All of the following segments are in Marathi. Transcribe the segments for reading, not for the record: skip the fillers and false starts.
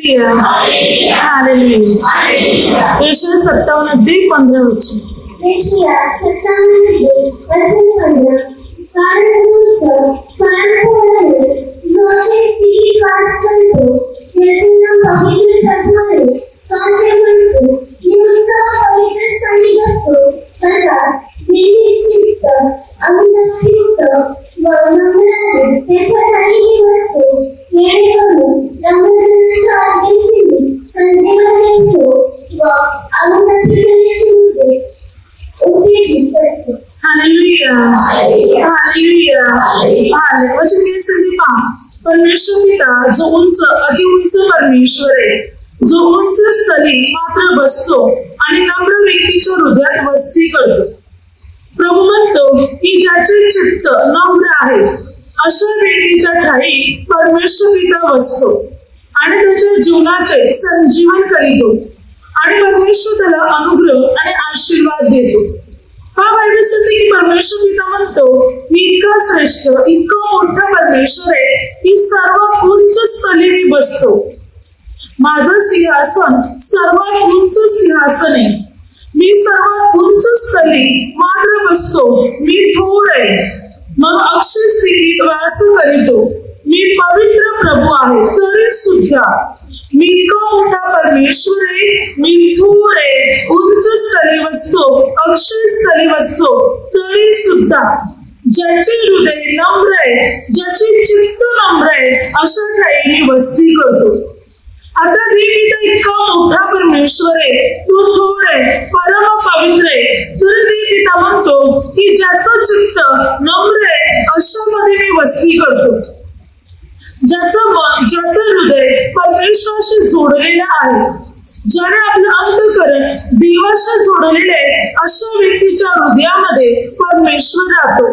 Hallelujah hallelujah. यशाया 57:15 यशाया 57:15 कारण जो स्थिती वास करतो त्याचे नाम पवित्र ठरणारे कसे म्हणतो निवचा पवित्र स्थानी असतो तसाच ज्याचे चित्त अनुनयुक्त व नम्र आहे त्याच्या ठाई बसतो येणेकरून नम्रजनाच्या आज्ञेचे संजीवन मिळतो व अनुनयुतेची उत्तेजित करतो। Hallelujah hallelujah hallelujah. वचन काय सांगते पहा, परमेश्वर पिता जो उंच अति उंच परमेश्वर आहे, जो उंच स्थली मात्र बसतो आणि नम्र व्यक्तीच्या हृदयात वस्ती करतो। प्रभू म्हणतो की ज्याचे चित्त नम्र आहे अशा व्यक्तीच्या ठाई परमेश्वर पिता बसतो आणि त्याच्या जीवनाचे संजीवन करीतो आणि परमेश्वर त्याला अनुग्रह आणि आशीर्वाद देतो। हा बायबल सांगते की परमेश्वर पिता म्हणतो मी इतका श्रेष्ठ इतका मोठा परमेश्वर आहे की सर्वात उंच स्थली मी बसतो, माझं सिंहासन सर्वात उंच सिंहासन आहे, मी सर्वात उंच स्थली मात्र बसतो, मी थोर आहे मग अक्षय स्थितीत वास करीतो, मी पवित्र प्रभू आहे तरी सुद्धा मी इतका मोठा परमेश्वर आहे, मी थोर आहे, उंच स्थली बसतो, अक्षय स्थली बसतो तरी सुद्धा ज्याचे हृदय नम्र आहे ज्याचे चित्त नम्र आहे अशा ठाई मी वस्ती करतो। आता देवपिता इतका मोठा परमेश्वर आहे, तो थोर आहे, परम पवित्र आहे, तर देवपिता म्हणतो की ज्याचं चित्त नम्र आहे अशामध्ये मी वस्ती करतो, ज्याचं मन ज्याचं हृदय परमेश्वराशी जोडलेलं आहे, ज्याने आपलं अंतःकरण देवाशी जोडलेले आहे अशा व्यक्तीच्या हृदयामध्ये परमेश्वर राहतो।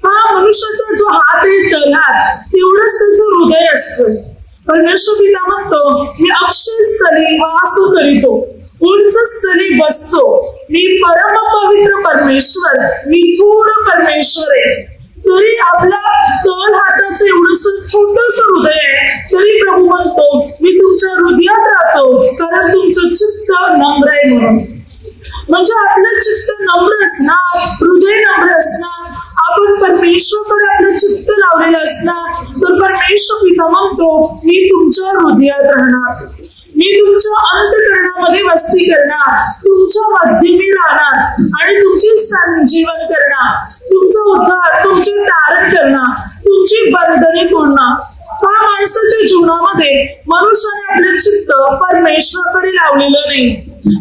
हा मनुष्याचा जो हात आहे तळहात तेवढंच त्याचं हृदय असतं। परमेश्वर पिता म्हणतो मी अक्षय स्थली वास करीतो, उंच स्थली बसतो, मी परम पवित्र परमेश्वर, मी थोर परमेश्वर आहे। तरी आपला तळ हाताचं एवढंस छोटस हृदय आहे तरी प्रभू म्हणतो मी तुमच्या हृदयात राहतो कारण तुमचं चित्त नम्र आहे म्हणून। म्हणजे आपलं चित्त नम्र असणार, हृदय नम्र असणार, आपण परमेश्वराकडे आपलं चित्त लावलेलं असणार तर परमेश्वर पिता म्हणतो मी तुमच्या हृदयात राहणार, मी तुमच्या अंतःकरणामध्ये वस्ती करणार, तुमच्या मध्ये मी राहणार आणि तुमची संजीवन करणार, तुमचा उद्धार तुमचे तारण करणार, तुमची बंधने तोडणार। हा माणसाच्या जीवनामध्ये मनुष्याने आपलं चित्त परमेश्वराकडे लावलेलं नाही,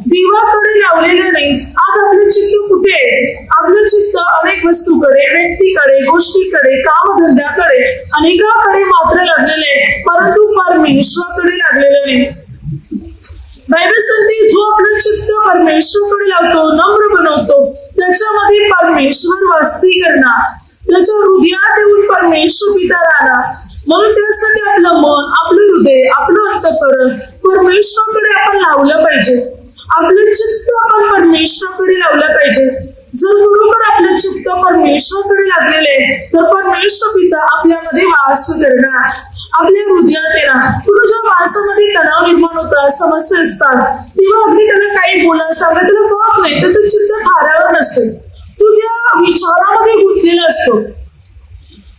देवाकडे लावलेलं नाही। आज आपलं चित्त कुठे आहे? आपलं चित्त अनेक वस्तूकडे, व्यक्तीकडे, गोष्टीकडे, कामधंद्याकडे, अनेकाकडे मात्र लागलेले आहे परंतु परमेश्वराकडे लागलेलं नाही। बायबल सांगते जो आपलं चित्त परमेश्वराकडे लावतो, नम्र बनवतो त्याच्यामध्ये परमेश्वर वस्ती करणार, त्याच्या हृदयात येऊन परमेश्वर पिता राहणार। म्हणून त्यासाठी आपलं मन, आपलं हृदय, आपलं अंतःकरण परमेश्वराकडे आपण लावलं पाहिजे, आपलं चित्त आपण परमेश्वराकडे लावलं पाहिजे। जर बरोबर आपलं चित्त परमेश्वराकडे लागलेले तर परमेश्वर पिता आपल्यामध्ये वास करणार, आपल्या हृदयात येणार। तुला ज्या माणसामध्ये तणाव निर्माण होतात, समस्या असतात तेव्हा अगदी त्याला काही बोला सांगा त्याला कळत नाही, त्याचं चित्त थारावर नसते, तू त्या विचारामध्ये गुंतलेला असतो,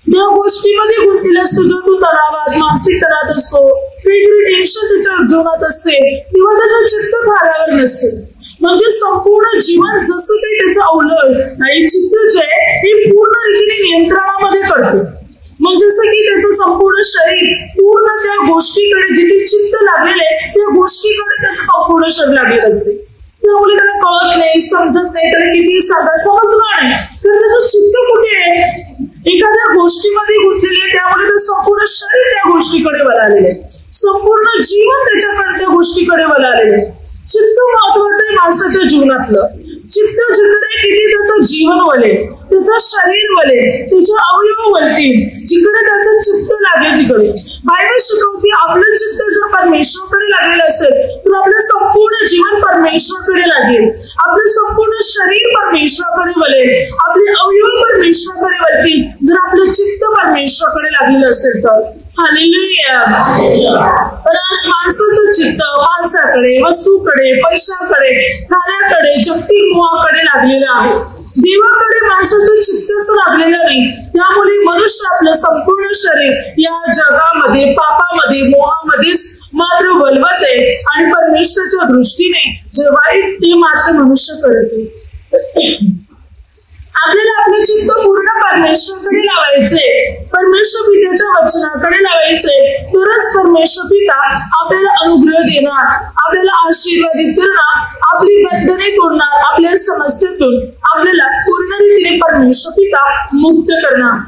त्या गोष्टीमध्ये गुंतलेला असतो जो तू तणावात मानसिक तणावात असतो, वेगळी टेन्शन त्याच्या जीवनात असते तेव्हा त्याचं चित्त थारावर नसते। म्हणजे संपूर्ण जीवन जसं काही त्याचं अवलळ नाही, चित्त जे हे पूर्ण रीतीने नियंत्रणामध्ये करतो, म्हणजे जसं की त्याचं संपूर्ण शरीर पूर्ण त्या गोष्टीकडे जिथे चित्त लागलेले त्या गोष्टीकडे त्याचं संपूर्ण शरीर लागलेलं असते। त्यामुळे त्याला कळत नाही, समजत नाही, त्याला किती सांगा समजणार नाही तर त्याचं चित्त कुठे आहे? एखाद्या गोष्टीमध्ये गुंतलेले आहे त्यामुळे तर संपूर्ण शरीर त्या गोष्टीकडे वळालेले, संपूर्ण जीवन त्याच्याकडे त्या गोष्टीकडे वळालेले। चित्त महत्वाचं आहे माणसाच्या जीवनातलं, चित्त जिकडे किती त्याचं जीवन वळेल, त्याचं शरीर वळेल, त्याचे अवयव वळतील, जिकडे त्याचं चित्त लागेल तिकडे। बायबल शिकवते आपलं चित्त जर परमेश्वराकडे लागलेलं असेल तर आपलं संपूर्ण जीवन परमेश्वराकडे लागेल, आपलं संपूर्ण शरीर परमेश्वराकडे वळेल, आपले अवयव परमेश्वराकडे वळतील जर आपलं चित्त परमेश्वराकडे लागलेलं असेल तर। हालेलुया। पण आज माणसाचं चित्त माणसाकडे, वस्तूकडे, पैशाकडे, खाण्याकडे, जागतिक मोहाकडे लागलेलं आहे. देवाकडे माणसाचं चित्तच लागलेलं नाही. त्यामुळे मनुष्य आपलं संपूर्ण शरीर या जगामध्ये, पापामध्ये, मोहामध्येच मात्र वल्वत आहे आणि परमेश्वराच्या दृष्टीने जे वाईट ते मात्र मनुष्य करते. आपल्याला आपले चित्त पूर्ण परमेश्वराकडे लावायचे, परमेश्वर पित्याच्या वचनाकडे लावायचे, तरच परमेश्वर पिता आपल्याला अनुग्रह देणार, आपल्याला आशीर्वादित करणार, आपली बंधने तोडणार, आपल्या समस्येतून आपल्याला पूर्ण रीतीने परमेश्वर पिता मुक्त करणार.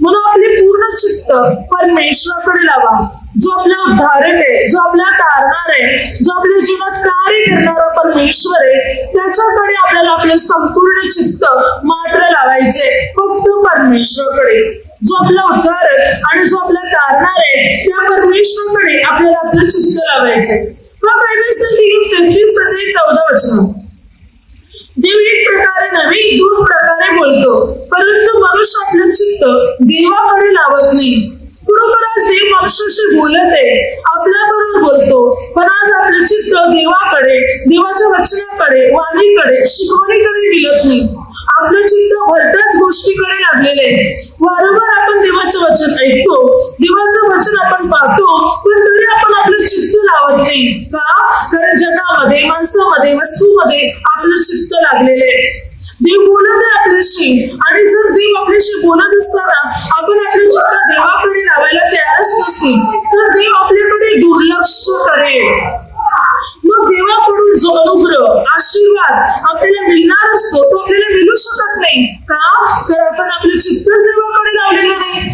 म्हणून आपले पूर्ण चित्त परमेश्वराकडे लावा. जो आपला उद्धारक आहे, जो आपला तारणार आहे, जो आपल्या जीवनात कार्य करणारा परमेश्वर आहे, त्याच्याकडे आपल्याला आपले संपूर्ण चित्त मात्र लावायचे, फक्त परमेश्वराकडे. जो आपला उद्धारक आणि जो आपला तारणार आहे त्या परमेश्वराकडे आपल्याला आपलं चित्त लावायचे. बायबल सांगते 33:14 वचन, देव एक प्रकारे नव्हे, दोन प्रकारे बोलतो, परंतु मनुष्य आपलं चित्त देवाकडे लावत नाही. बरोबर आज देव मनुष्याशी बोलत आहे, आपल्या बरोबर बोलतो, पण आज आपलं चित्त देवाकडे, देवाच्या वचनाकडे, वाणीकडे, शिकवणीकडे मिळत नाही. आपलं चित्त भलत्याच गोष्टीकडे लागलेले आहे. वारंवार आपण देवाचं वचन ऐकतो, देवाचं वचन आपण पाहतो, पण तरी आपण आपलं चित्त लावत नाही. का? कारण जगामध्ये, माणसामध्ये, वस्तूमध्ये आपलं चित्त लागलेले आहे. देव बोलत आहे आपल्याशी, आणि जर देव आपल्याशी बोलत असताना आपण आपलं चित्त देवाकडे लावायला तयारच नसतील तर देव आपल्याकडे दुर्लक्ष करेल. मग देवाकडून जो अनुग्रह, आशीर्वाद आपल्याला मिळणार असतो तो आपल्याला मिळू शकत नाही. का? तर आपण आपलं चित्तच देवाकडे लावलेलं नाही.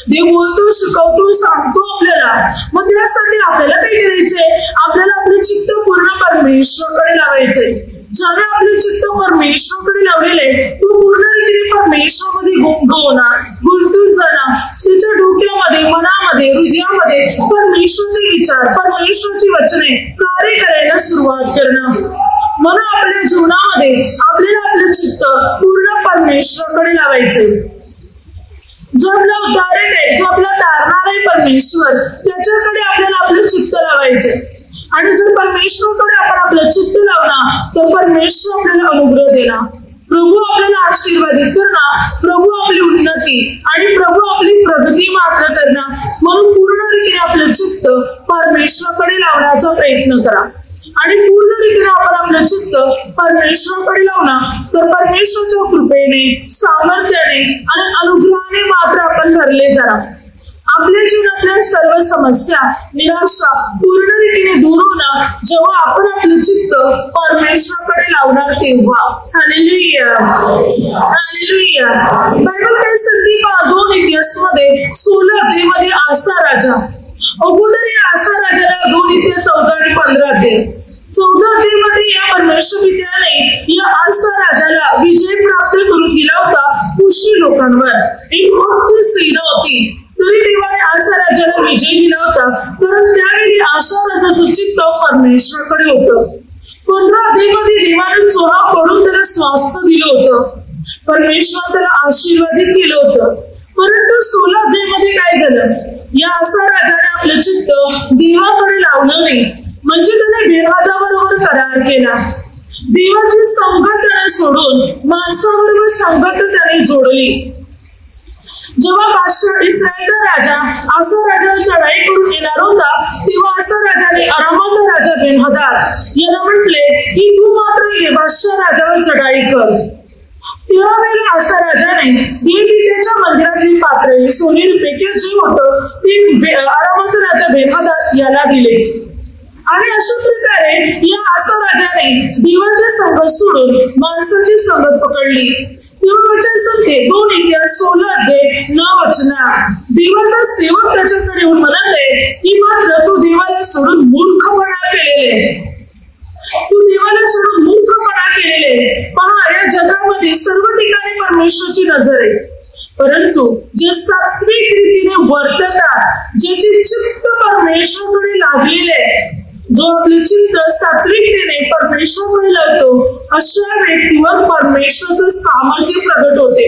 देव बोलतो, शिकवतो, सांगतो आपल्याला. मग त्यासाठी आपल्याला काय करायचंय? आपल्याला आपलं चित्त पूर्ण परमेश्वराकडे लावायचंय. ज्याने आपले चित्त परमेश्वराकडे लावलेले तो पूर्ण रीतीने परमेश्वरामध्ये गुंतवणार, गुंतून जाणार. त्याच्या डोक्यामध्ये, मनामध्ये, हृदयामध्ये परमेश्वराचे विचार, परमेश्वराची वचने कार्य करायला सुरुवात करणार. म्हणून आपल्या जीवनामध्ये आपल्याला आपलं चित्त पूर्ण परमेश्वराकडे लावायचे. जो आपला उद्धारक आहे, जो आपला तारणार आहे परमेश्वर, त्याच्याकडे आपल्याला आपलं चित्त लावायचे. आणि जर परमेश्वराकडे आपण आपलं चित्त लावणार तर परमेश्वर आपल्याला अनुग्रह देणार, प्रभू आपल्याला आशीर्वादित करणार, प्रभू आपली उन्नती आणि प्रभू आपली प्रगती मात्र करणार. म्हणून पूर्ण रीतीने आपलं चित्त परमेश्वराकडे लावण्याचा प्रयत्न करा. आणि पूर्ण रीतीने आपण आपलं चित्त परमेश्वराकडे लावणार तर परमेश्वराच्या कृपेने, सामर्थ्याने आणि अनुग्रहाने मात्र आपण भरले जाणार. आपल्या जीवनातल्या सर्व समस्या, निराशा पूर्ण रीतीने दूर होणार जेव्हा आपण आपलं चित्त परमेश्वराकडे लावणार तेव्हा. Hallelujah, hallelujah. बायबल काय सांगते? 2 इतिहासमध्ये 16 अध्यायामध्ये आसा राजा, अगोदर या आसा राजाला 2 इतिहास 14 आणि 15 अध्याय. 14 अध्यायामध्ये या परमेश्वर पित्याने या आसा राजाला विजय प्राप्त करून दिला होता कुशी लोकांवर. एक मोठी सेना होती, तरी देवाने आसा राजाला विजय दिला होता, कारण त्यावेळी आसा राजाचं चित्त परमेश्वराकडे होतं. 15 अध्यायामध्ये देवाने चोरा पडून त्याला स्वास्थ्य दिलं होतं, परमेश्वर त्याला आशीर्वादित केलं होतं. परंतु 16 अध्यायामध्ये काय झालं? या आसा राजाने आपलं चित्त देवाकडे लावलं नाही, म्हणजे त्याने बेहादाबरोबर करार केला. देवाची संगत त्याने सोडून माणसाबरोबर संगत त्याने जोडली. जेव्हा बादशाह इस्रायलचा राजा आसा राजाला चढाई करून येणार होता तेव्हा आसा राजाने अरामाचा राजा बेनहदाद याला म्हटले की तू मात्र ये, बादशाह राजावर चढाई कर. तेव्हा वेळेला आसा राजाने देवीच्या मंदिरातील पात्र, सोने रुपये जे होतं ते अरामाचा राजा बेनहदाद याला दिले. आणि अशा प्रकारे या आसा राजाने देवाची संगत सोडून माणसाची संगत पकडली. तेव्हा वचन सांगते 2 इतिहास 16 अध्याय 9 वचना, देवाचा सेवक त्याच्याकडे येऊन म्हणाले की मात्र तू देवाला सोडून मूर्खपणा केलेले, तू देवाला सोडून मूर्खपणा केलेले. पहा, या जगामध्ये सर्व ठिकाणी परमेश्वराची नजर आहे, परंतु जे सात्विक रीतीने वर्ततात, ज्याचे चित्त परमेश्वराकडे लागलेले, जो आपले चित्त सात्विकतेने परमेश्वराकडे लावतो, अशा व्यक्तीवर परमेश्वराचं सामर्थ्य प्रगट होते.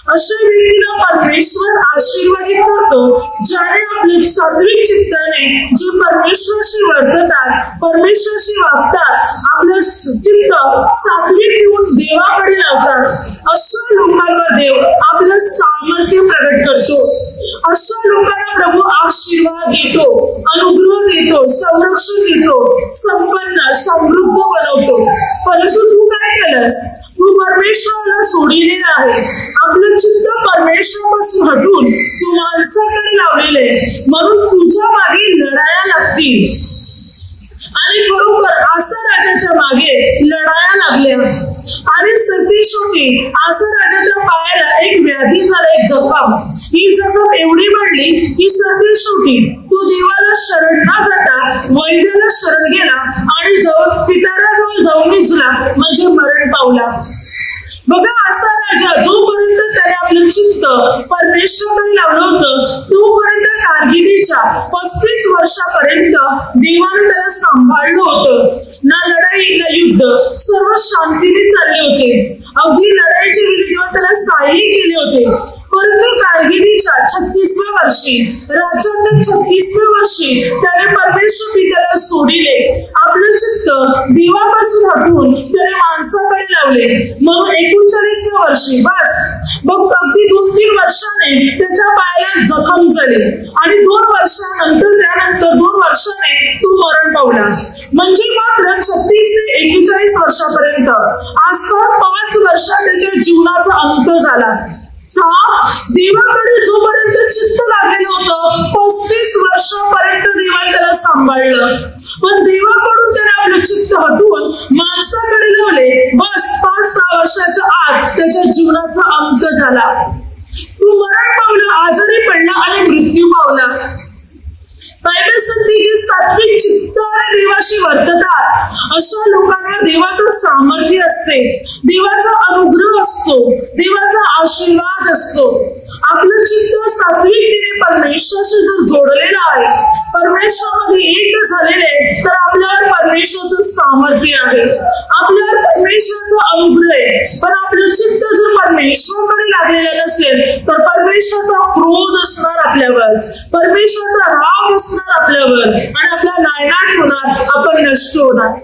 अशा व्यक्तीला परमेश्वर आशीर्वादित करतो ज्याने आपले सात्विक चित्ताने जे परमेश्वराशी वर्ततात, परमेश्वराशी वागतात, आपलं चित्त सात्विक घेऊन देवाकडे लावतात, अशा लोकांवर देव आपलं सामर्थ्य प्रगट करतो. अशा लोकांना प्रभू आशीर्वाद देतो, अनुग्रह देतो, संरक्षण देतो, संपन्न समृद्ध बनवतो. परंतु तू काय केलंस? तू परमेश्वराला सोडिलेला आहे. आपलं चित्त परमेश्वरापासून हटून तू माणसाकडे लावलेले, म्हणून तुझ्या मागे लढाया लागतील. आणि बरोबर आसा राजाच्या मागे लढाया लागल्या. आणि सरतेशेवटी आसा राजाच्या पायाला एक व्याधी झाला, एक जखम. ही जखम एवढी वाढली की सरतेशेवटी तो देवाला शरण न जाता वैद्याला शरण गेला आणि जाऊन पितराजवळ जाऊन निजला, म्हणजे मरण पावला. बघा, असा राजा जोपर्यंत त्याने आपलं चित्त परमेश्वराकडे लावलं होतं तोपर्यंत कारगिलीच्या 35 वर्षापर्यंत देवाने त्याला सांभाळलं होतं. ना लढाई ना युद्ध, सर्व शांतीने चालले होते. अगदी लढाईच्या वेळी देवा त्याला सहाय्य केले होते. परंतु कारगिलीच्या 36व्या वर्षी, राज्याच्या 36व्या वर्षी त्याने परमेश्वर पित्याला सोडिले. आपलं चित्त देवापासून हटवून त्याने माणसाकडे लावले. म्हणून 39व्या वर्षी बस बघ, अगदी 2-3 वर्षाने त्याच्या पायाला जखम झाली आणि 2 वर्षानंतर त्यानंतर 2 वर्षाने तो मरण पावला. म्हणजे मात्र 36 ते 41 वर्षापर्यंत आसपास 5 वर्षात त्याच्या जीवनाचा अंत झाला. देवाकडे जोपर्यंत चित्त लागलेलं होतं 35 वर्षापर्यंत देवाने त्याला सांभाळलं. पण देवाकडून त्याने आपलं चित्त हटवून माणसाकडे लावले. बस 5-6 वर्षाच्या आत त्याच्या जीवनाचा अंत झाला. तो मरण पावला, आजारी पडला आणि मृत्यू पावला. बायबल सांगते की सात्विक चित्ताने देवाशी वर्ततात अशा लोकांना देवाचं सामर्थ्य असते, देवाचा अनुग्रह असतो, देवाचा आशीर्वाद असतो. आपलं चित्त सात्विकतेने परमेश्वराशी जर जोडलेलं आहे, परमेश्वरामध्ये एक झालेले, तर आपल्यावर परमेश्वराचं सामर्थ्य आहे, आपल्यावर परमेश्वराचा अनुग्रह आहे. पण आपलं चित्त जर परमेश्वराकडे लागलेलं नसेल तर परमेश्वराचा क्रोध असणार आपल्यावर, परमेश्वराचा राग असणार आपल्यावर आणि आपला नायनाट होणार, आपण नष्ट होणार.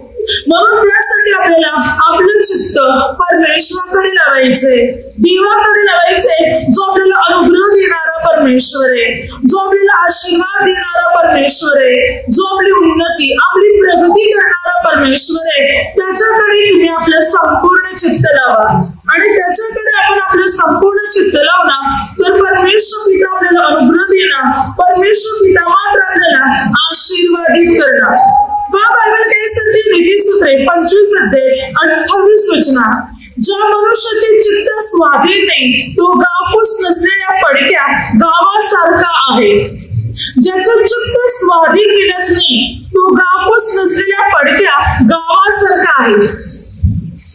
म्हणून त्यासाठी आपल्याला आपलं चित्त परमेश्वराकडे लावायचंय, देवाकडे लावायचंय, जो आपल्याला अनुग्रह देणारा परमेश्वर आहे, जो आपल्याला आशीर्वाद देणारा परमेश्वर आहे, जो आपली उन्नती, आपली प्रगती करणारा परमेश्वर आहे. त्याच्याकडे तुम्ही आपलं संपूर्ण चित्त लावा आणि त्याच्याकडे आपण आपलं संपूर्ण चित्त लावणार तर परमेश्वर पिता आपल्याला अनुग्रह देणार, परमेश्वर पिता मात्र आपल्याला आशीर्वादित करणार. बायबल काय सांगते? नीतिसूत्रे 25 अध्याय 28 वचना, ज्या मनुष्याचे चित्त स्वाधीन नाही तो गापूस नसलेल्या पडक्या गावासारखा आहे. ज्याचं चित्त स्वाधीन मिळत नाही तो गापूस नसलेल्या पडक्या गावासारखा आहे.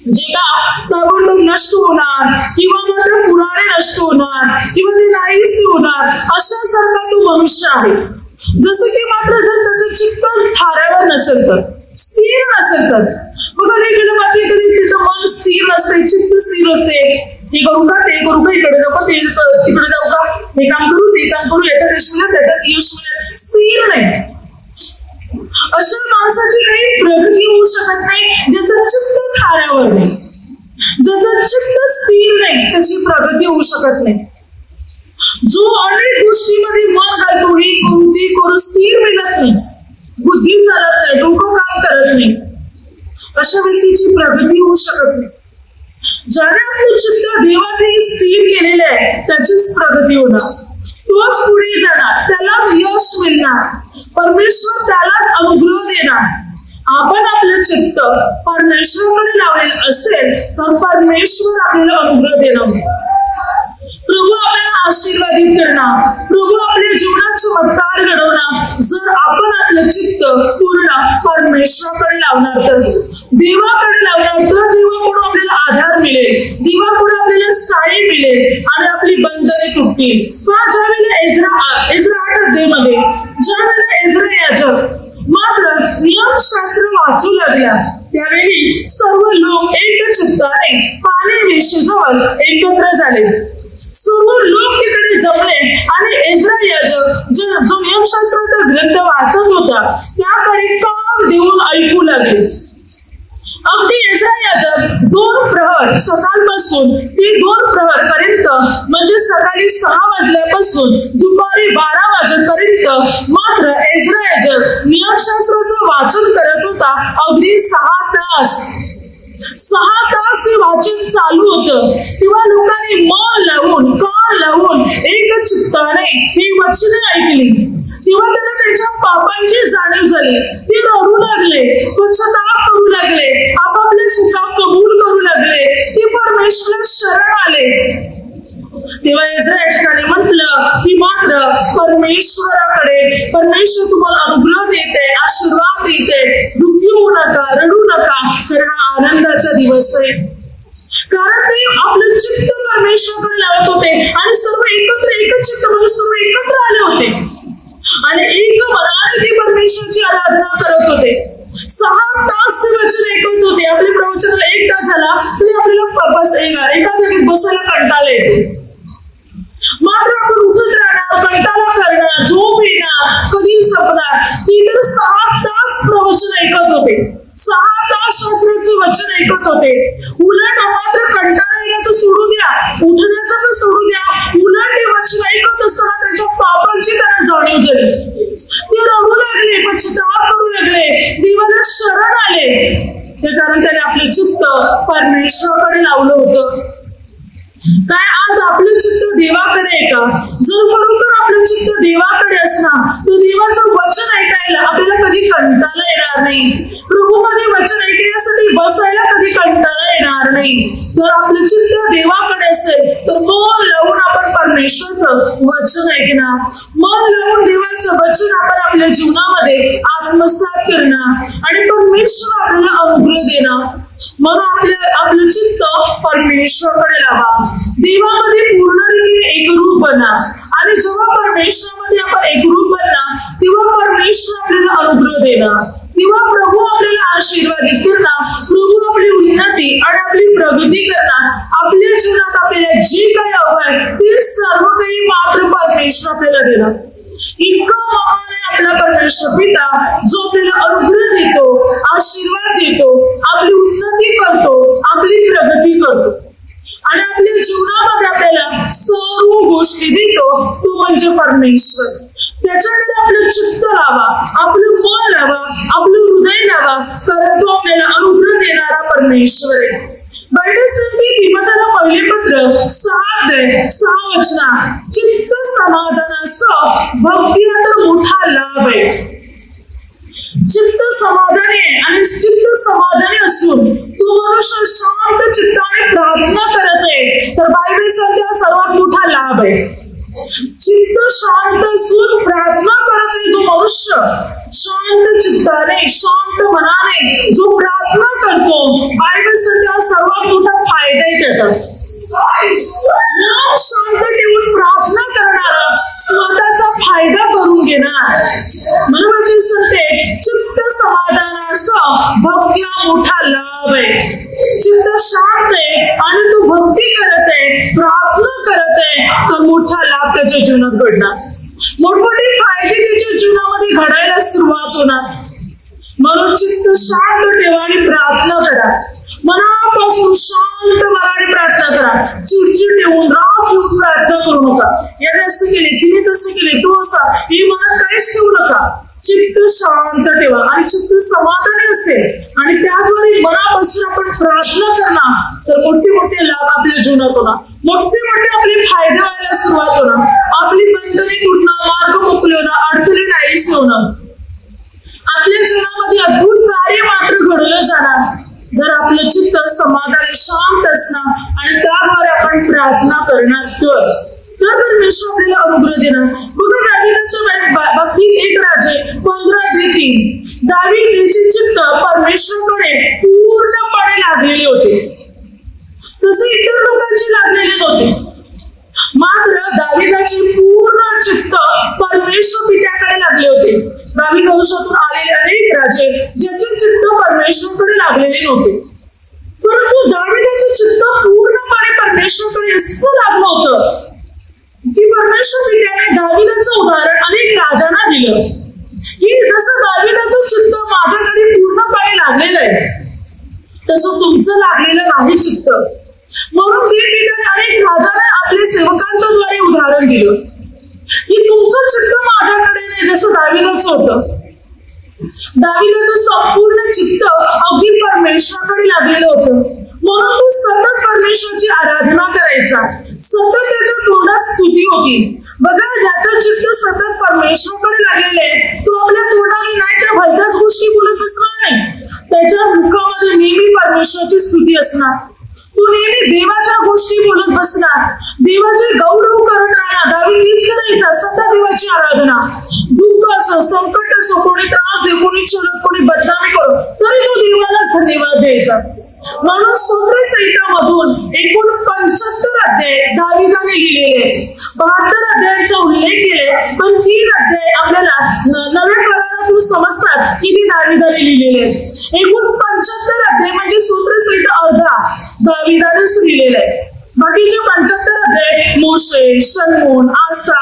जे गाव ताबडतोब नष्ट होणार किंवा मात्र पुराणे नष्ट होणार किंवा ते नाहीसे होणार अशासारखा तो मनुष्य आहे. जसं की मात्र जर त्याचं चित्त थाऱ्यावर नसेल तर, स्थिर नसेल तर, बघा नाही गेलं मात्र कधी तिचं मन स्थिर नसते, चित्त स्थिर असते. हे करू का, ते करू का, इकडे जाऊ का, ते तिकडे जाऊ का, हे काम करू, ते काम करू, याच्यात यश मिळेल, त्याच्यात यश मिळेल, स्थिर नाही. अशा माणसाची काही प्रगती होऊ शकत नाही ज्याचं चित्त थाऱ्यावर नाही, ज्याचं चित्त स्थिर नाही, त्याची प्रगती होऊ शकत नाही. जो अनेक गोष्टींमध्ये मन घालतो, ही कोणती करू, स्थिर मिळत नाही, बुद्धी चालत नाही, डोकं काम करत नाही, अशा व्यक्तीची प्रगती होऊ शकत नाही. ज्याने आपलं चित्त देवाने स्थिर केलेलं आहे त्याचीच प्रगती होणार, तोच पुढे जाणार, त्यालाच यश मिळणार, परमेश्वर त्यालाच अनुग्रह देणार. आपण आपलं चित्त परमेश्वराकडे लावलेलं असेल तर परमेश्वर आपल्याला अनुग्रह देणार, प्रभू आपल्याला आशीर्वादित करणार, प्रभू आपल्या जीवनात चमत्कार घडवणार. जर आपण आपलं चित्त पूर्ण परमेश्वराकडे लावणार तर, देवाकडे लावणार तर देवाकडून आपल्याला आधार मिळेल, देवाकडून आपल्याला साई मिळेल आणि आपली बंधने तुटतील. ज्या वेळेला एज्रा 8 अध्यायामध्ये ज्या वेळेला एज्रा याजक मात्र नियमशास्त्र वाचू लागला त्यावेळी सर्व लोक एक चित्ताने पाणी वेशीजवळ एकत्र झाले. सर्व लोक तिकडे जमले आणि एज्रा याजक जो नियमशास्त्राचा ग्रंथ वाचत होता त्याकडे कान देऊन ऐकू लागले. अगदी एज्रा याजक 2 प्रहर सकाळपासून ते 2 प्रहर पर्यंत म्हणजे सकाळी 6 वाजल्यापासून दुपारी 12 वाजेपर्यंत मात्र एज्रा याजक नियमशास्त्राचं वाचन करत होता. अगदी 6 तास हे वाचन चालू होतं. तेव्हा लोकांनी मन लावून कान लावून एक चित्ताने ही वचने ऐकली. तेव्हा त्यांना त्यांच्या पापांची जाणीव झाली. ते रडू लागले, पश्चाताप करू लागले, आपापल्या चुका कबूल करू लागले, ते परमेश्वराला शरण आले. तेव्हा एज्रा याजकाने म्हटलं की मात्र परमेश्वर तुम्हाला अनुग्रह देते, आशीर्वाद देते, दुःखी होऊ नका, रडू नका, कारण हा आनंदाचा दिवस आहे. कारण ते आपलं चित्त परमेश्वराकडे लावत होते आणि सर्व एकच चित्त म्हणजे सर्व एकत्र आले होते आणि एक मनाने ते परमेश्वराची आराधना करत होते. 6 तास ते वचन ऐकत होते. आपल्या प्रवचनाला 1 तास झाला तरी आपल्याला एका जागी बसायला कंटाळा येतो. मात्र आपण उठत राहणार, कंटाळा करणार, झोप येणार, कधी संपणार. ती तर 6 तास प्रवचन ऐकत होते, 6 तास शास्त्राचे वचन ऐकत होते. उलट मात्र कंटाळा येण्याचं सोडू द्या, उठण्याचं पण सोडू द्या. उलट हे वचन ऐकत असताना त्यांच्या पापांची त्यांना जाणीव झाली. ते रडू लागले, पश्चाताप करू लागले, देवाला शरण आले. ते कारण त्याने आपले चित्त परमेश्वराकडे लावलं होतं. काय आज आपलं चित्त देवाकडे आहे का? जर बरोबर आपलं चित्त देवाकडे असणार तर देवाचं वचन ऐकायला आपल्याला कधी कंटाळा येणार नाही. प्रभूमध्ये वचन ऐकण्यासाठी बसायला कधी कंटाळा येणार नाही. जर आपलं चित्त देवाकडे असेल तर मन लावून आपण परमेश्वराचं वचन ऐकणार, मन लावून देवाचं वचन आपण आपल्या जीवनामध्ये आत्मसात करणार आणि परमेश्वर आपल्याला अनुग्रह देणार. म्हणून आपलं चित्त परमेश्वराकडे लावा, देवामध्ये पूर्ण रीतीने एकरूप बना आणि जेव्हा परमेश्वरामध्ये आपण एकरूप बनणार तेव्हा परमेश्वर आपल्याला अनुग्रह देणार, तेव्हा प्रभू आपल्याला आशीर्वादित करणार, प्रभू आपली उन्नती आणि आपली प्रगती करणार. आपल्या जीवनात आपल्याला जे काही हवं आहे ते सर्व काही मात्र परमेश्वर आपल्याला देणार. इतका महान आहे आपला परमेश्वर पिता जो आपल्याला अनुग्रह देतो, आशीर्वाद देतो, आपली उन्नती करतो, आपली प्रगती करतो आणि आपल्या जीवनामध्ये आपल्याला सर्व गोष्टी देतो. तो म्हणजे परमेश्वर. त्याच्याकडे आपलं चित्त लावा, आपलं मन लावा, आपलं हृदय लावा, कारण तो आपल्याला अनुग्रह देणारा परमेश्वर आहे. बायबल सांगते तिमोथेला पहिले पत्र 6 वचना, चित्त समाधानासह भक्तीला तर मोठा लाभ आहे. चित्त समाधानी आहे आणि चित्त समाधानी असून तो मनुष्य शांत चित्ताने प्रार्थना करत आहे तर बायबल सांगते हा सर्वात मोठा लाभ आहे. चित्त शांत असून प्रार्थना करत आहे जो मनुष्य शांत चित्ताने, शांत मनाने जो प्रार्थना करतो, बायबल सांगते हा सर्वात मोठा फायदा आहे त्याचा. शांत ठेवून प्रार्थना करणारा स्वतःचा फायदा करून घेणार. म्हणून सांगते चित्त समाधानासह भक्तीला मोठा लाभ आहे. चित्त शांत आहे आणि तो भक्ती करत आहे, प्रार्थना करत आहे तर मोठा लाभ त्याच्या जीवनात घडणार. मोठमोठे फायदे त्याच्या जीवनामध्ये घडायला सुरुवात होणार. म्हणून चित्त शांत ठेवा आणि प्रार्थना करा. मनापासून शांत मनाने प्रार्थना करा. चिडचिड ठेवून, राग ठेवून प्रार्थना करू नका. याने असं केले, तिने तसं केले, तो असा, हे मनात काहीच ठेवू नका. चित्त शांत ठेवा आणि चित्त समाधानी असेल आणि त्याद्वारे मनापासून आपण प्रार्थना करणार तर मोठे लाभ आपल्या जीवनात होणार. मोठे आपले फायदे व्हायला सुरुवात होणार. आपली बंधने तुटणं, मार्ग मोकळे होणं, अडथळे नाहीसे होणं. आपल्या जीवनामध्ये अद्भुत कार्य मात्र घडलं जाणार जर आपलं चित्त समाधानी, शांत असणार आणि त्याद्वारे आपण प्रार्थना करणार तर परमेश्वर आपल्याला अनुग्रह देणार. बघा दावीदाच्या बाबतीत 1 राजे 15:3 दावीद याचे चित्त परमेश्वराकडे पूर्णपणे लागलेले होते, तसे इतर लोकांचे लागलेले नव्हते. मात्र दावीदाचे पूर्ण चित्त परमेश्वर पित्याकडे लागले होते. दावीद वंशातून आलेले अनेक राजे ज्याचे चित्त परमेश्वराकडे लागलेले नव्हते परंतु दाविदाचं चित्त पूर्णपणे परमेश्वराकडे असं लागलं होतं की परमेश्वर पित्याने दाविदाचं उदाहरण अनेक राजांना दिलं की जसं दाविदाचं चित्त माझ्याकडे पूर्णपणे लागलेलं आहे तसं तुमचं लागलेलं नाही चित्त. म्हणून ते पित्याने अनेक राजांना आपल्या सेवकांच्या द्वारे उदाहरण दिलं की तुमचं चित्त माझ्याकडे नाही जसं दाविदाचं होतं. दाविदाचं संपूर्ण चित्त अगदी परमेश्वराकडे लागलेलं होतं. म्हणून तो सतत परमेश्वराची आराधना करायचा, सतत त्याच्या तोंडात स्तुती होती. बघा, ज्याचं चित्त सतत परमेश्वराकडे लागलेलं आहे तो आपल्या तोंडाने नाही त्या भलत्याच गोष्टी बोलत बसणार नाही. त्याच्या मुखामध्ये नेहमी परमेश्वराची स्तुती असणार. तू नेहमी देवाच्या गोष्टी बोलत बसणार, देवाचे गौरव करत राहणार. दावीद तीच करायचा, सतत देवाची आराधना. दुःख असो, संकट असो, कोणी त्रास दे, कोणी चिडत, कोणी बदनामी करो, तरी तो देवालाच धन्यवाद द्यायचा. म्हणून स्तोत्र संहितामधून एकूण 75 अध्याय दाविदाने लिहिलेले, 72 अध्यायांचा उल्लेख केले, पण 3 अध्याय आपल्याला नव्या करारातून समजतात की ती दाविदाने लिहिलेले आहेत. एकूण 75 अध्याय म्हणजे स्तोत्र संहिता अर्धा दाविदानेच लिहिलेला आहे. बाकीचे 75 अध्याय मोशे, शलमोन, आसा,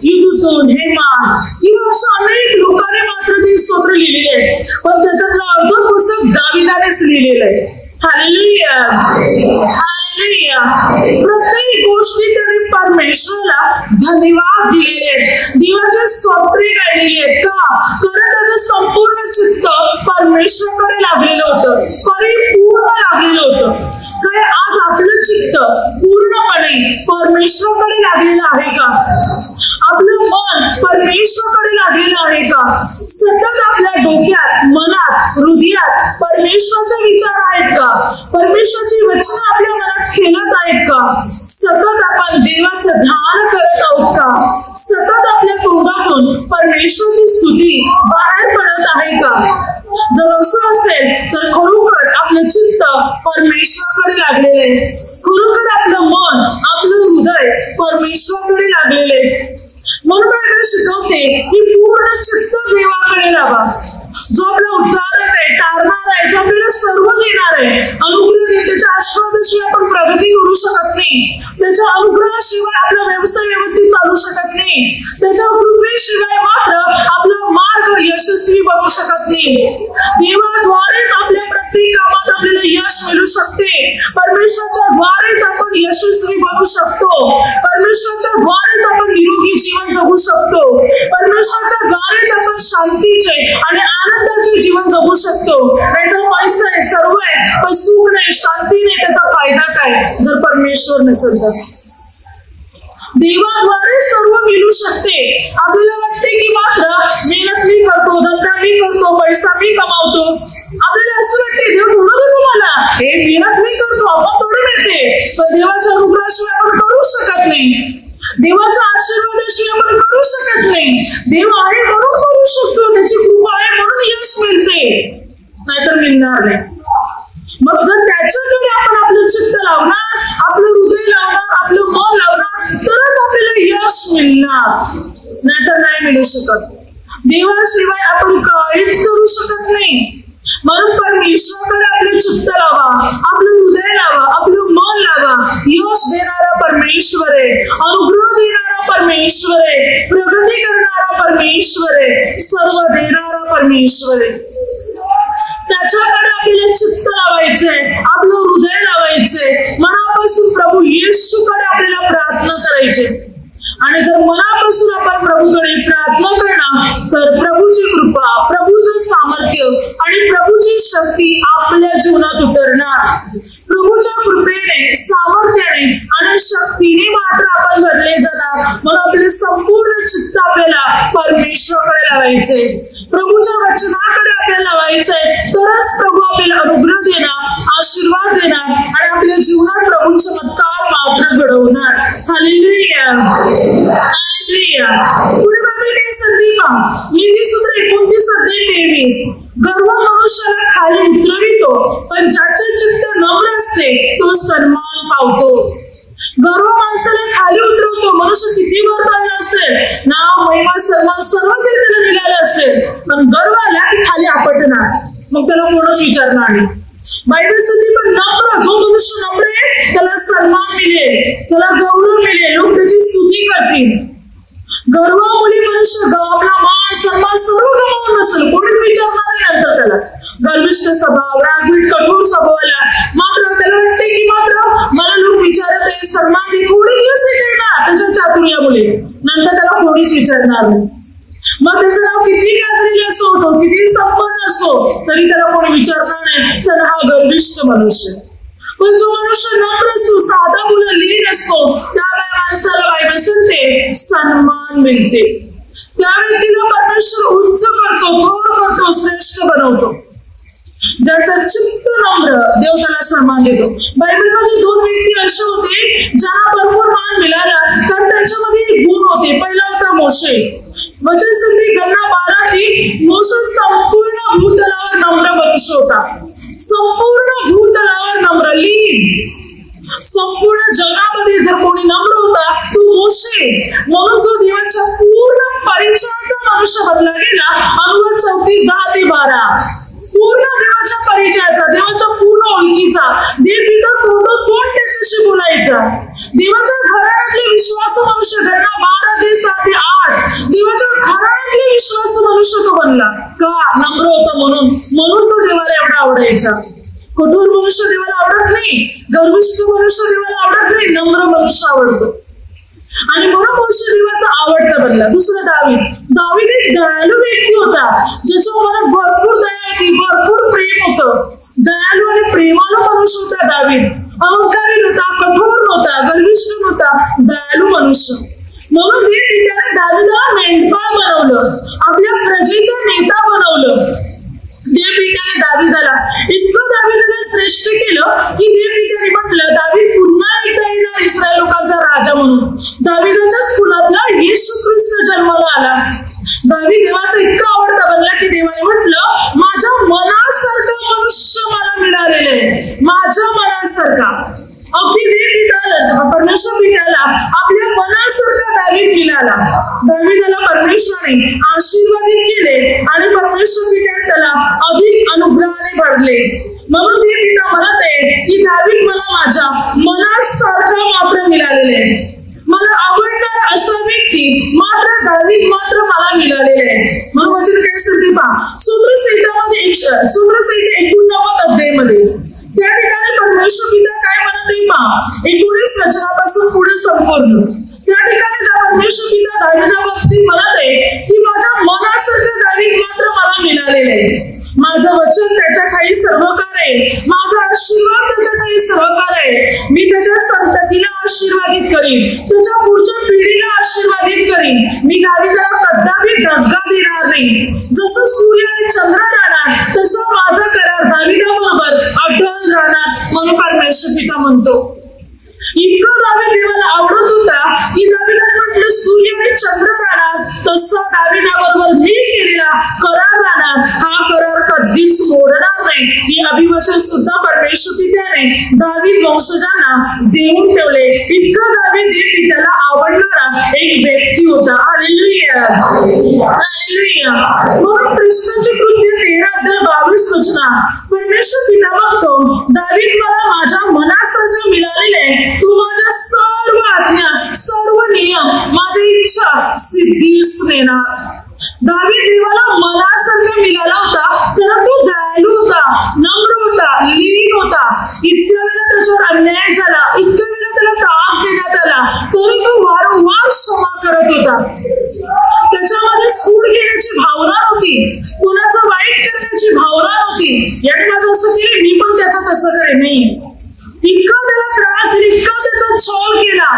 युदुतून, हेमान किंवा अशा अनेक लोकांनी मात्र ते स्तोत्र लिहिलेले आहेत, पण त्याच्यातलं अर्ध पुस्तक दाविदानेच लिहिलेलं आहे. Hallelujah, hallelujah. प्रत्येक गोष्टी त्यांनी परमेश्वराला धन्यवाद दिलेले आहेत, देवाचे स्तोत्रे गायलेले आहेत. का? कारण त्याचं संपूर्ण चित्त परमेश्वराकडे लागलेलं होतं, परिपूर्ण लागलेलं होतं. काय आज आपलं चित्त पूर्णपणे परमेश्वराकडे लागलेलं आहे का? आपलं मन परमेश्वराकडे लागलेलं आहे का? सतत आपल्या डोक्यात, मनात, हृदयात परमेश्वराचे विचार आहेत का? परमेश्वराची वचनं आपल्या मनात खेळत आहेत का? सतत आपण देवाचं ध्यान करत आहोत का? सतत आपल्या तोंडातून परमेश्वराची स्तुती बाहेर पडत आहे का? जर असं असेल तर खरोखर आपलं चित्त परमेश्वराकडे लागलेलं आहे. खरोखर आपलं मन, आपलं हृदय परमेश्वराकडे लागलेले. म्हणून बायबल शिकवते की पूर्ण चित्त देवाकडे लावा. जो आपला उद्धारक आहे, तारणार आहे, जो आपल्याला सर्व देणार आहे, अनुग्रह देते, त्याच्या आशीर्वादाशिवाय आपण प्रगती करू शकत नाही. त्याच्या अनुग्रहाशिवाय आपला व्यवसाय व्यवस्थित चालू शकत नाही. त्याच्या कृपेशिवाय मात्र आपला मार्ग यशस्वी बनू शकत नाही. देवाद्वारेच आपल्या प्रत्येक कामात आपल्याला यश मिळू शकते. परमेश्वराच्या द्वारेच आपण यशस्वी बनू शकतो. परमेश्वराच्या द्वारेच आपण निरोगी जीवन जगू शकतो. परमेश्वराच्या द्वारेच आपण शांतीचे आणि आनंदाचे जीवन जगू शकतो. नाहीतर पैसा आहे, सर्व आहे, पण सुख नाही, शांती नाही, त्याचा फायदा काय जर परमेश्वर नसेल तर? देवाद्वारे सर्व मिळू शकते. आपल्याला वाटते की मात्र मेहनत मी करतो, धंदा मी करतो, पैसा मी कमावतो. आपल्याला असं वाटते देव थोडं देतो मला, हे मेहनत मी करतो, आपण थोडं मिळते, पण देवाच्या अनुग्रहाशिवाय आपण करू शकत नाही. देवाच्या आशीर्वादाशिवाय आपण करू शकत नाही. देव आहे म्हणून करू शकतो, त्याची कृपा आहे म्हणून यश मिळते, नाहीतर मिळणार नाही. मग जर त्याच्याकडे आपण आपलं चित्त लावणार, आपलं हृदय लावणार, आपलं मन लावणार, तरच आपल्याला यश मिळणार, नाहीतर नाही मिळू शकत. देवाशिवाय आपण काहीच करू शकत नाही. म्हणून परमेश्वराकडे आपलं चित्त लावा, आपलं हृदय लावा, आपलं मन लावा. यश देणारा परमेश्वर आहे, अनुग्रह देणारा परमेश्वर आहे, प्रगती करणारा परमेश्वर आहे, सर्व देणारा परमेश्वर आहे. त्याच्याकडे आपल्याला चित्त लावायचंय, आपलं हृदय लावायचंय, मनापासून प्रभू येशूकडे आपल्याला प्रार्थना करायचे. आणि जर मनापासून आपण प्रभूकडे प्रार्थना करणार तर प्रभूची कृपा, प्रभूचं सामर्थ्य आणि प्रभूची शक्ती आपल्या जीवनात उतरणार. प्रभूच्या कृपेने, सामर्थ्याने आणि शक्तीने मात्र आपण बदले जाणार. म्हणून आपले संपूर्ण चित्त आपल्याला परमेश्वराकडे लावायचे, प्रभूच्या वचनाकडे आपल्याला लावायचंय. तरच प्रभू आपल्याला अनुग्रह देणार, आशीर्वाद देणार आणि आपल्या जीवनात प्रभू चमत्कार मात्र घडवणार. Hallelujah, hallelujah. पुढे बाबी काय संधी पहा, नीतिसूत्र 29 अध्याय 23. गर्व मनुष्याला खाली उतरवितो, पण ज्याचे चित्त नम्र असते तो सन्मान पावतो. गर्व माणसाला खाली उतरवतो. मनुष्य किती वर चालला असेल, नाव, महिमा, सन्मान सर्व काही त्याला मिळालं असेल, पण गर्व आला की खाली आपटणार, मग त्याला कोणच विचारणार नाही. बायबल सांगते पण नम्र, जो मनुष्य नम्र आहे त्याला सन्मान मिळेल, त्याला गौरव मिळेल, लोक त्याची स्तुती करतील. गर्वामुळे मनुष्य आपला मान सन्मान सर्व गमावून नसेल, कोणीच विचारणार नाही नंतर त्याला. गर्विष्ठ स्वभाव, रागीट, कठोर स्वभावाला मात्र त्याला वाटते की मात्र मला लोक विचारत आहे, सन्मान दे, थोडे दिवस हे करणार त्याच्या चातुर्यामुळे, नंतर त्याला कोणीच विचारणार नाही. मग त्याचं नाव किती गाजलेलं असो, तो किती संपन्न असो, तरी त्याला कोणी विचारणार नाही, चला हा गर्विष्ठ मनुष्य. पण जो मनुष्य नम्र असतो, साधा मुलं लीन असतो, त्या माणसाला बायबल सांगते सन्मान मिळते. त्या व्यक्तीला परमेश्वर उंच करतो, थोर करतो, श्रेष्ठ बनवतो. ज्याचं चित्त नम्र, देव त्याला सन्मान देतो. बायबलमध्ये 2 व्यक्ती असे होते ज्यांना भरपूर मान मिळाला, कारण त्यांच्यामध्ये एक गुण होते. पहिला होता मोशे. वचन सांगते गणना 12 मोशे संपूर्ण भूतलावर नम्र मनुष्य होता. संपूर्ण भूतलावर नम्र, लीन. संपूर्ण जगामध्ये जर कोणी नम्र होता तो मोशे. म्हणून तो देवाच्या पूर्ण परिचयाचा मनुष्य बनला गेला. अनुवाद 34:10-12. पूर्ण देवाच्या परिचयाचा, देवाच्या पूर्ण ओळखीचा, देव पिता तोंड त्याच्याशी बोलायचा. देवाच्या घराण्यातले विश्वास मनुष्य, गणना 12:7-8. देवाच्या घराण्यातले विश्वास मनुष्य तो बनला. का? नम्र होता म्हणून तो देवाला एवढा आवडायचा. कठोर मनुष्य देवाला आवडत नाही, गर्विष्ठ मनुष्य देवाला आवडत नाही, नम्र मनुष्य आवडतो. आणि म्हणून मोशे देवाचा आवडता बनला. दुसरा दावीद एक दयाळू व्यक्ती होता, ज्याच्या मनात भरपूर दया होती, भरपूर प्रेम होतं. दयाळू आणि प्रेमाळू मनुष्य होता दावीद. अहंकारी नव्हता, कठोर नव्हता, गर्विष्ठ नव्हता, दयाळू मनुष्य. म्हणून त्याने दावीदाला मेंढपाळ बनवलं, आपल्या प्रजेचा नेता बनवलं. देवपित्याने दावीदाला इतकं दावीदाला श्रेष्ठ केलं की देवपित्याने म्हटलं दावीद पुन्हा एकदा येणार इस्रायल लोकांचा राजा म्हणून. दावीदाच्याच कुलातला येशू ख्रिस्त जन्माला आला. दावीद देवाचा इतका आवडता बनला की देवाने म्हटलं माझ्या मनासारखा मनुष्य मला मिळालेला आहे, माझ्या मनासारखा. अगदी देवपित्याला, परमेश्वर पित्याला आपल्या मनासारखा दावीद मिळाला. दावीदाला परमेश्वराने आशीर्वादित केले आणि परमेश्वर पित्याने त्याला अधिक अनुग्रहाने भरले. म्हणून देवपिता म्हणत आहे की दावीद मला माझ्या मनासारखा मात्र मिळालेले आहे. मला आवडणार असा व्यक्ती मात्र दावीद मात्र मला मिळालेले आहे. म्हणून वचन काय सांगते पहा, सूत्रसंहितामध्ये 89 अध्यायामध्ये त्या ठिकाणी परमेश्वर पिता काय म्हणत आहे पहा, 19 वचनापासून पुढे संपूर्ण. त्या ठिकाणी परमेश्वर पिता दावीदाबाबतीत म्हणत आहे की माझ्या मनासारखं दावीद मात्र मला मिळालेलं आहे. माझं वचन त्याच्या ठाई सर्वकार आहे, माझा आशीर्वाद त्याच्या ठाई सर्वकार आहे. मी त्याच्या संततीला आशीर्वादित करीन, त्याच्या पुढच्या पिढीला आशीर्वादित करीन. मी दावीदाला कदापि धक्का देणार नाही. जसं सूर्य आणि चंद्र राहणार तसं माझा करार दावीदाबरोबर अटल राहणार. म्हणून परमेश्वर पिता म्हणतो. इतकं दावीद देवाला आवडत होता की दावीदाने म्हटलं सूर्य आणि चंद्र राहणार तसं दावीदाबरोबर मी केलेला करार राहणार, हा करार कधीच मोडणार नाही. ही अभिवचन सुद्धा परमेश्वर पित्याने दावीद वंशजांना देऊन ठेवले. इतकं दावीद पित्याला आवडणारा एक व्यक्ती होता. Hallelujah, hallelujah. म्हणून कृष्णाची कृत्य 13:22 वचना परमेश्वर पिता बघतो, दावीद मला माझ्या मनासारखं मिळालेले आहे. तू माझ्या सर्व आज्ञा, सर्व नियम, माझी इच्छा सिद्धीस नेणार. दावीद देवाला मनासारखं मिळाला होता, कारण तो दयाळू होता, नम्र होता, लीन होता. इतक्या वेळा त्याच्यावर अन्याय झाला, इतक्या वेळा त्याला त्रास देण्यात आला, तरी तो वारंवार क्षमा करत होता. त्याच्यामध्ये सूड घेण्याची भावना नव्हती, कोणाचं वाईट करण्याची भावना नव्हती. याने माझं असं केलं मी पण त्याचं तसं करेन, नाही. इतका त्याला त्रास, इतका त्याचा छळ केला,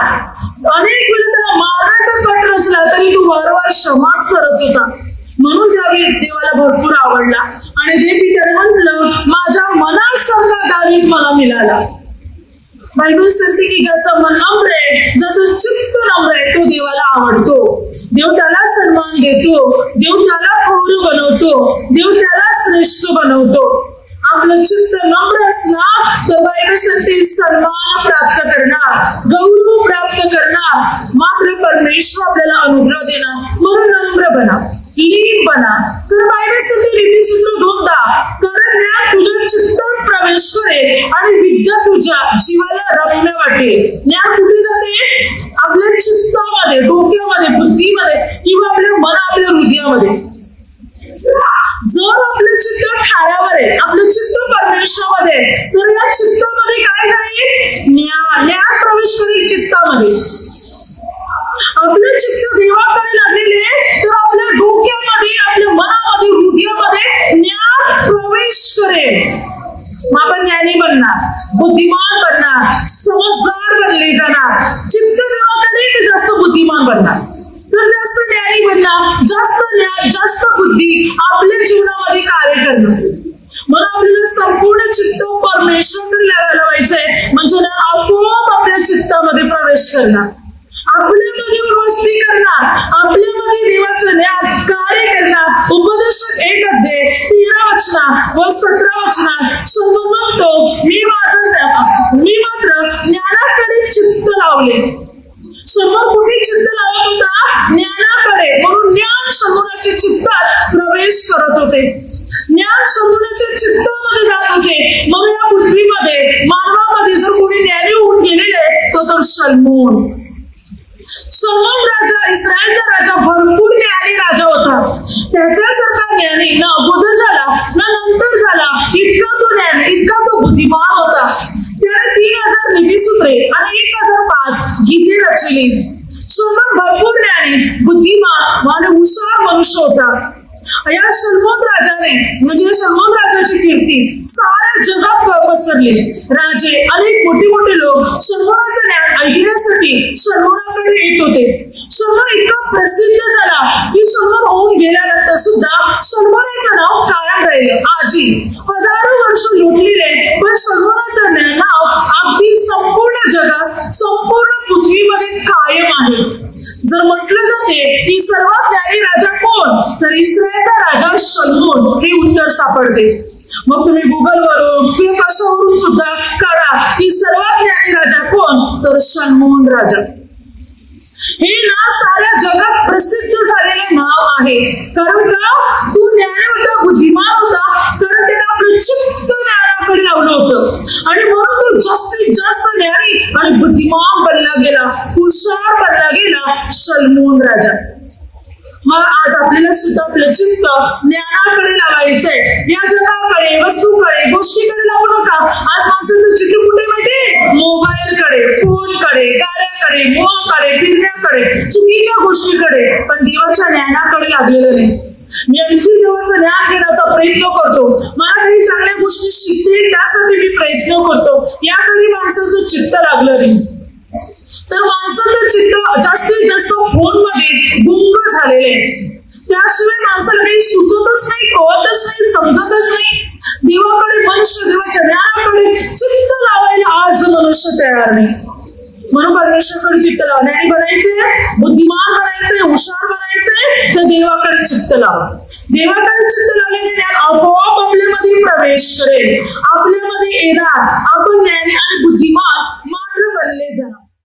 अनेक वेळा त्याला मारण्याचा कट रचला, तरी तो वारंवार क्षमाच करत होता. म्हणून दावीद देवाला भरपूर आवडला आणि देवपित्याने म्हटलं माझ्या मनासारखा दावीद मला मिळाला. बायबल सांगते की ज्याचं मन नम्र आहे, ज्याचं चित्त नम्र आहे, तो देवाला आवडतो. देव त्याला सन्मान देतो, देव त्याला थोर बनवतो, देव त्याला श्रेष्ठ बनवतो. आपलं चित्त नम्र असणार तर बायबल सांगते सन्मान प्राप्त करणार, गौरव प्राप्त करणार, मात्र परमेश्वर आपल्याला अनुग्रह देणार. म्हणून नम्र बना, लीन बना. तर बायबल सांगते नीतिसूत्र 2:10 कारण ज्ञान तुझ्या चित्तात प्रवेश प्रवेश करेल आणि विद्या तुझ्या जीवाला रम्य वाटेल. ज्ञान कुठे जाते? आपल्या चित्तामध्ये, डोक्यामध्ये, बुद्धीमध्ये किंवा आपल्या आपल्या हृदयामध्ये. जर आपलं चित्त ठाण्यावर आहे, आपलं चित्त परमेश्वरामध्ये, तर या चित्तामध्ये काय जाईल? ज्ञान प्रवेश करेल चित्तामध्ये. आपलं चित्त देवाकडे लागलेले तर आपल्या डोक्यामध्ये, आपल्या मनामध्ये, हृदयामध्ये ज्ञान प्रवेश करेल. आपण ज्ञानी बनणार, बुद्धिमान बनणार, समजदार बनले जाणार. चित्त देवाकडे जास्त बुद्धिमान बनणार, तर जास्त ज्ञानी बनणार, जास्त ज्ञान, जास्त बुद्धी आपल्या जीवनामध्ये कार्य करणार. म्हणून आपल्याला संपूर्ण चित्त परमेश्वराकडे लावायचंय, म्हणजे आपोआप आपल्या चित्तामध्ये प्रवेश करणार, आपल्यामध्ये वस्ती करणार, आपल्यामध्ये देवाचं ज्ञान कार्य करणार. उपदेशक 1 अध्याय 13 वचनात व 17 वचनात शलोमोन म्हणतो, मी मात्र ज्ञानाकडे चित्त लावले. शलोमोन कुठे चित्त लावत होता? ज्ञानाकडे. म्हणून ज्ञान शलोमोनाच्या चित्तात प्रवेश करत होते, ज्ञान शलोमोनाच्या चित्तामध्ये जात होते. मग या पृथ्वीमध्ये, मानवामध्ये जर कोणी ज्ञानी होऊन गेलेले तो शलोमोन. शलोमोन राजा, इस्रायलचा राजा, भरपूर ज्ञानी राजा होता. त्याच्यासारखा ज्ञानी न अगोदर झाला न नंतर झाला. इतका तो ज्ञानी, इतका तो बुद्धिमान होता. त्याने 3000 नीतिसूत्रे आणि 1005 गीते रचली. शलोमोन भरपूर ज्ञानी, बुद्धिमान आणि हुशार मनुष्य होता. या शलोमोन राजाने, म्हणजे शलोमोन राजाची कीर्ती साऱ्या जगात पसरली. राजे, अनेक मोठे मोठे लोक शलोमोनाचं ज्ञान ऐकण्यासाठी शलोमोनाकडे येत होते. शलोमोन इतका प्रसिद्ध झाला की शलोमोन होऊन गेल्यानंतर सुद्धा शलोमोनाचं नाव कायम राहिलं. आजी हजारो वर्ष लुटलेले, पण शलोमोनाचं नाव अगदी संपूर्ण जगात, संपूर्ण पृथ्वीमध्ये कायम आहे. जर म्हटलं जाते की सर्वात ज्ञानी राजा कोण, तर इस्रायलचा राजा शलोमोन हे उत्तर सापडते. मग तुम्ही गुगलवरून किंवा कशावरून सुद्धा काढा की सर्वात ज्ञानी राजा कोण, तर शलोमोन राजा. हे नाव साऱ्या जगात प्रसिद्ध झालेले नाव आहे. कारण का? तू ज्ञानी होता, बुद्धिमान होता, कारण त्याने आपलं चित्त ज्ञानाकडे लावलं होतं आणि म्हणून तो जास्तीत जास्त ज्ञानी आणि बुद्धिमान बनला गेला, हुशार बनला गेला शलोमोन राजा. मग आज आपल्याला सुद्धा आपलं चित्त ज्ञानाकडे लावायचंय. या जगाकडे, वस्तूकडे, गोष्टीकडे लावू नका. आज माणसाचं चित्त कुठे माहितीये? मोबाईलकडे, फोनकडे, गाड्याकडे, मोहाकडे, फिरण्याकडे, चुकीच्या गोष्टीकडे, पण देवाच्या ज्ञानाकडे लागलेलं नाही. मी आणखी देवाचं ज्ञान घेण्याचा प्रयत्न करतो, मला काही चांगल्या गोष्टी शिकते त्यासाठी मी प्रयत्न करतो. याकडे माणसाचं चित्त लागलं नाही. तर माणसाचं चित्त जास्तीत जास्त फोन मध्ये गुंग झालेले. त्याशिवाय माणसाला काही सुचतच नाही, कळतच नाही, समजतच नाही. देवाकडे मनुष्य, देवाच्या ज्ञानाकडे चित्त लावायला आज मनुष्य तयार नाही. म्हणून परमेश्वराकडे चित्त लावा. ज्ञानी बनायचे, बुद्धिमान बनायचे, हुशार बनायचे, तर देवाकडे चित्त लावा. देवाकडे चित्त लावल्याने ज्ञान आपोआप आपल्यामध्ये प्रवेश करेल, आपल्यामध्ये येणार. आपण ज्ञानी आणि बुद्धिमान मात्र बनले जाणार.